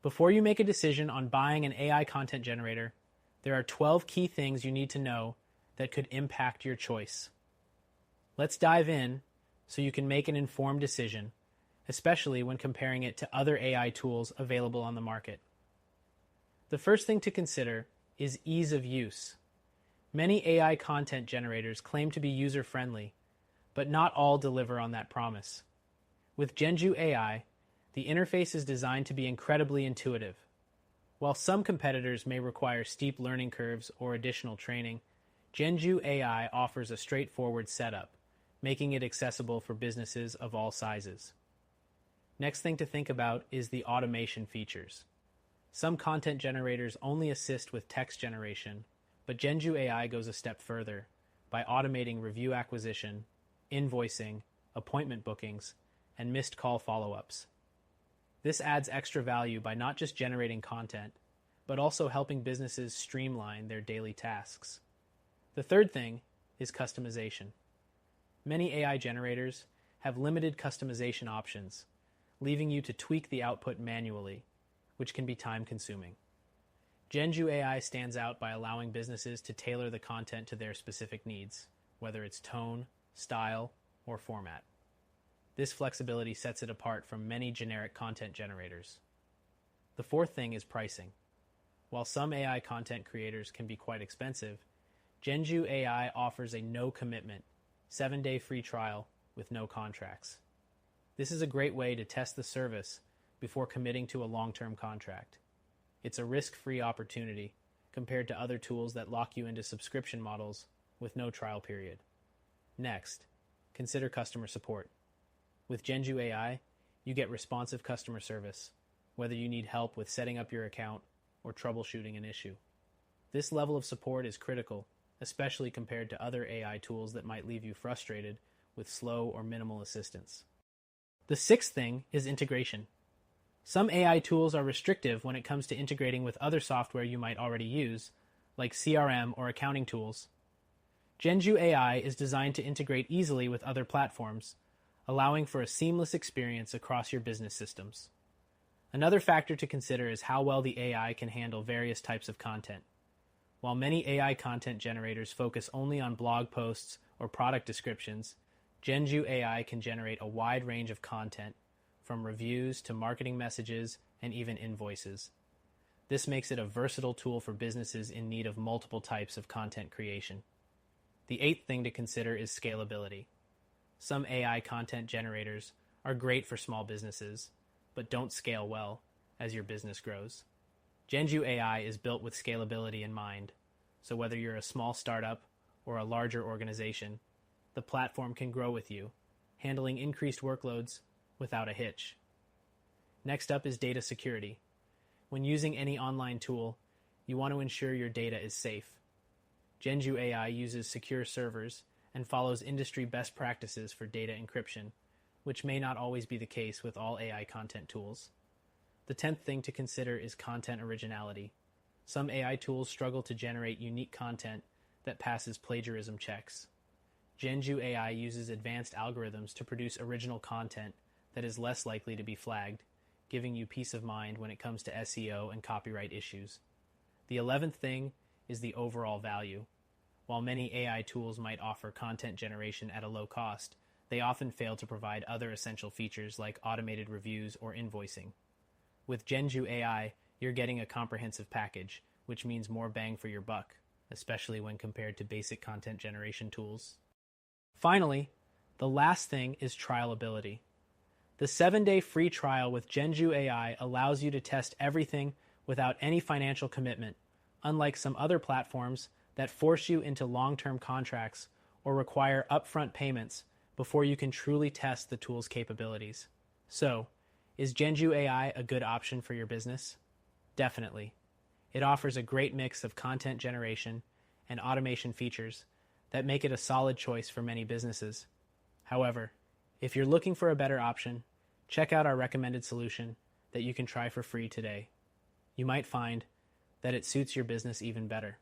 Before you make a decision on buying an AI content generator, there are 12 key things you need to know that could impact your choice. Let's dive in so you can make an informed decision, especially when comparing it to other AI tools available on the market. The first thing to consider is ease of use. Many AI content generators claim to be user-friendly, but not all deliver on that promise. With Genju AI, the interface is designed to be incredibly intuitive. While some competitors may require steep learning curves or additional training, Genju AI offers a straightforward setup, making it accessible for businesses of all sizes. Next thing to think about is the automation features. Some content generators only assist with text generation, but Genju AI goes a step further by automating review acquisition, invoicing, appointment bookings, and missed call follow-ups. This adds extra value by not just generating content, but also helping businesses streamline their daily tasks. The third thing is customization. Many AI generators have limited customization options, leaving you to tweak the output manually, which can be time-consuming. Genju AI stands out by allowing businesses to tailor the content to their specific needs, whether it's tone, style, or format. This flexibility sets it apart from many generic content generators. The fourth thing is pricing. While some AI content creators can be quite expensive, Genju AI offers a no-commitment, 7-day free trial with no contracts. This is a great way to test the service before committing to a long-term contract. It's a risk-free opportunity compared to other tools that lock you into subscription models with no trial period. Next, consider customer support. With Genju AI, you get responsive customer service, whether you need help with setting up your account or troubleshooting an issue. This level of support is critical, especially compared to other AI tools that might leave you frustrated with slow or minimal assistance. The sixth thing is integration. Some AI tools are restrictive when it comes to integrating with other software you might already use, like CRM or accounting tools. Genju AI is designed to integrate easily with other platforms, allowing for a seamless experience across your business systems. Another factor to consider is how well the AI can handle various types of content. While many AI content generators focus only on blog posts or product descriptions, Genju AI can generate a wide range of content, from reviews to marketing messages and even invoices. This makes it a versatile tool for businesses in need of multiple types of content creation. The eighth thing to consider is scalability. Some AI content generators are great for small businesses, but don't scale well as your business grows. Genju AI is built with scalability in mind, so whether you're a small startup or a larger organization, the platform can grow with you, handling increased workloads without a hitch. Next up is data security. When using any online tool, you want to ensure your data is safe. Genju AI uses secure servers and follows industry best practices for data encryption, which may not always be the case with all AI content tools. The 10th thing to consider is content originality. Some AI tools struggle to generate unique content that passes plagiarism checks. Genju AI uses advanced algorithms to produce original content that is less likely to be flagged, giving you peace of mind when it comes to SEO and copyright issues. The 11th thing is the overall value. While many AI tools might offer content generation at a low cost, they often fail to provide other essential features like automated reviews or invoicing. With Genju AI, you're getting a comprehensive package, which means more bang for your buck, especially when compared to basic content generation tools. Finally, the last thing is trialability. The 7-day free trial with Genju AI allows you to test everything without any financial commitment, unlike some other platforms that force you into long-term contracts or require upfront payments before you can truly test the tool's capabilities. So, is Genju AI a good option for your business? Definitely. It offers a great mix of content generation and automation features that make it a solid choice for many businesses. However, if you're looking for a better option, check out our recommended solution that you can try for free today. You might find that it suits your business even better.